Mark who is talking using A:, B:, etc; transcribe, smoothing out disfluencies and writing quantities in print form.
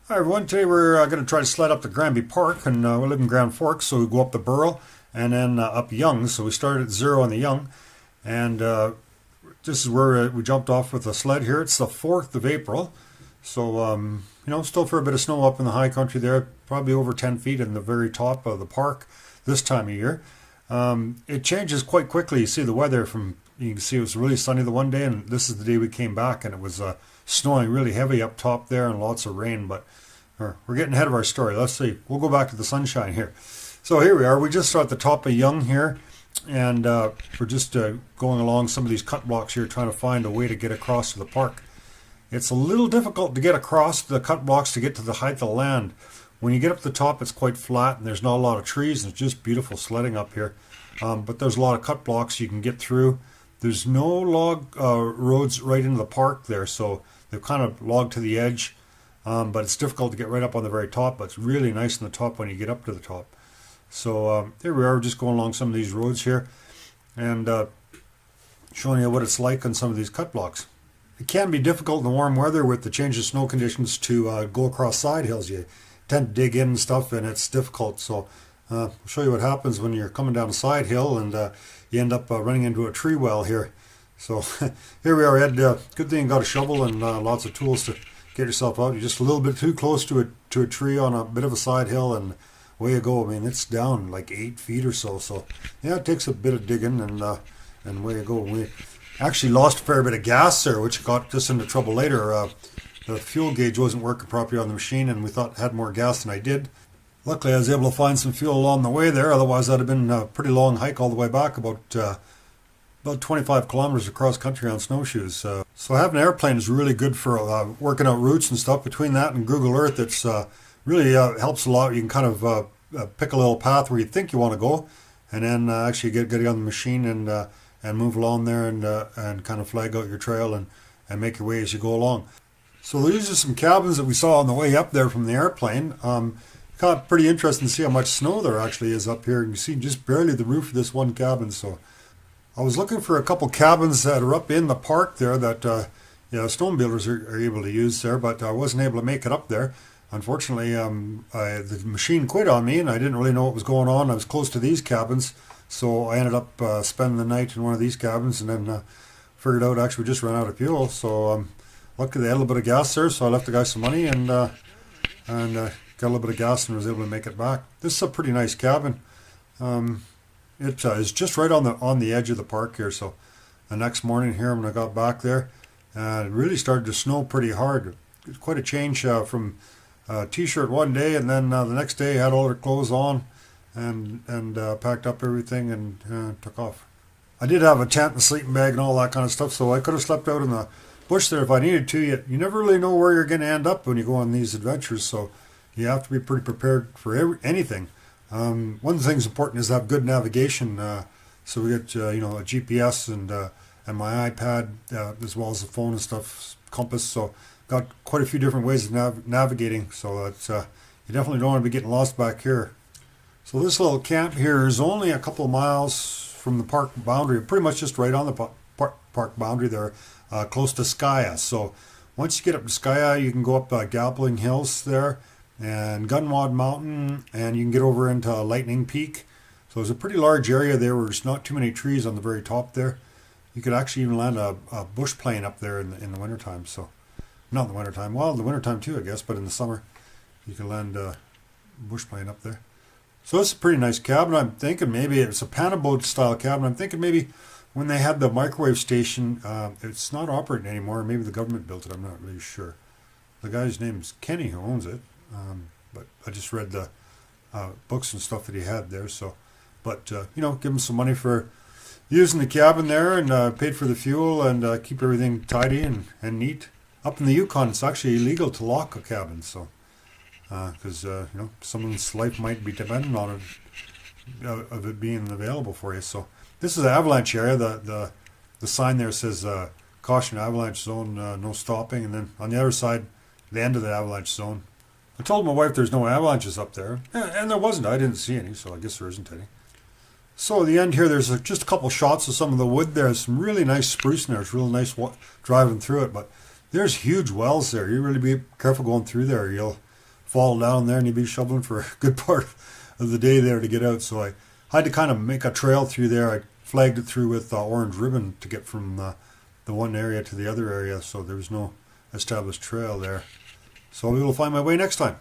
A: Hi everyone, today we're going to try to sled up to Granby Park, and we live in Grand Forks, so we go up the Burrow and then up Young. So we started at 0 on the Young, and this is where we jumped off with a sled here. It's the 4th of April, so still for a bit of snow up in the high country there, probably over 10 feet in the very top of the park this time of year. It changes quite quickly. You see the weather you can see it was really sunny the one day, and this is the day we came back, and it was snowing really heavy up top there and lots of rain, but we're getting ahead of our story. Let's see. We'll go back to the sunshine here. So here we are. We just at the top of Young here, and we're just going along some of these cut blocks here, trying to find a way to get across to the park. It's a little difficult to get across the cut blocks to get to the height of the land. When you get up to the top, it's quite flat, and there's not a lot of trees, and it's just beautiful sledding up here. But there's a lot of cut blocks you can get through. There's no log roads right into the park there, so they've kind of logged to the edge. But it's difficult to get right up on the very top, but it's really nice on the top when you get up to the top. So here we are, just going along some of these roads here and showing you what it's like on some of these cut blocks. It can be difficult in the warm weather with the change of snow conditions to go across side hills. You tend to dig in and stuff, and it's difficult. So I'll show you what happens when you're coming down a side hill and you end up running into a tree well here. So here we are, Ed. Good thing you got a shovel and lots of tools to get yourself out. You're just a little bit too close to a tree on a bit of a side hill, and away you go. I mean, it's down like 8 feet or so. So yeah, it takes a bit of digging, and away you go. We actually lost a fair bit of gas there, which got us into trouble later. The fuel gauge wasn't working properly on the machine, and we thought it had more gas than I did. Luckily, I was able to find some fuel along the way there. Otherwise, that'd have been a pretty long hike all the way back, about 25 kilometers across country on snowshoes. So having an airplane is really good for working out routes and stuff. Between that and Google Earth, it's really helps a lot. You can kind of pick a little path where you think you want to go, and then actually get on the machine and move along there and kind of flag out your trail and make your way as you go along. So these are some cabins that we saw on the way up there from the airplane. Kind of pretty interesting to see how much snow there actually is up here. You can see just barely the roof of this one cabin. So I was looking for a couple cabins that are up in the park there that stone builders are able to use there, but I wasn't able to make it up there. Unfortunately, the machine quit on me, and I didn't really know what was going on. I was close to these cabins, so I ended up spending the night in one of these cabins, and then figured out actually we just ran out of fuel. So luckily they had a little bit of gas there, so I left the guy some money and got a little bit of gas and was able to make it back. This is a pretty nice cabin. It is just right on the edge of the park here. So the next morning here when I got back there, it really started to snow pretty hard. It's quite a change from t-shirt one day, and then the next day I had all their clothes on and packed up everything and took off. I did have a tent and sleeping bag and all that kind of stuff, so I could have slept out in the bush there if I needed to. You never really know where you're going to end up when you go on these adventures, so you have to be pretty prepared for anything. One of the things important is to have good navigation. So we get a GPS and my iPad as well as the phone and stuff, compass. So got quite a few different ways of navigating. So it's you definitely don't want to be getting lost back here. So this little camp here is only a couple of miles from the park boundary, pretty much just right on the park boundary there, close to Scaia. So once you get up to Scaia, you can go up Gapling Hills there and Gunwad Mountain, and you can get over into Lightning Peak. So there's a pretty large area there where there's not too many trees on the very top there. You could actually even land a bush plane up there in the wintertime. So, not in the wintertime, well, in the wintertime too, I guess, but in the summer, you can land a bush plane up there. So it's a pretty nice cabin. I'm thinking maybe it's a panaboat style cabin. I'm thinking maybe when they had the microwave station, it's not operating anymore. Maybe the government built it, I'm not really sure. The guy's name's Kenny who owns it. But I just read the books and stuff that he had there. So, but give him some money for using the cabin there, and paid for the fuel, and keep everything tidy and neat. Up in the Yukon, it's actually illegal to lock a cabin. So, because someone's life might be dependent on it, of it being available for you. So this is the avalanche area. The sign there says caution avalanche zone, no stopping, and then on the other side, the end of the avalanche zone. I told my wife there's no avalanches up there, and there wasn't. I didn't see any, so I guess there isn't any. So at the end here, there's just a couple shots of some of the wood there. There's some really nice spruce in there. It's real nice driving through it, but there's huge wells there. You really be careful going through there. You'll fall down there and you'd be shoveling for a good part of the day there to get out. So I had to kind of make a trail through there. I flagged it through with orange ribbon to get from the one area to the other area, so there was no established trail there. So I will find my way next time.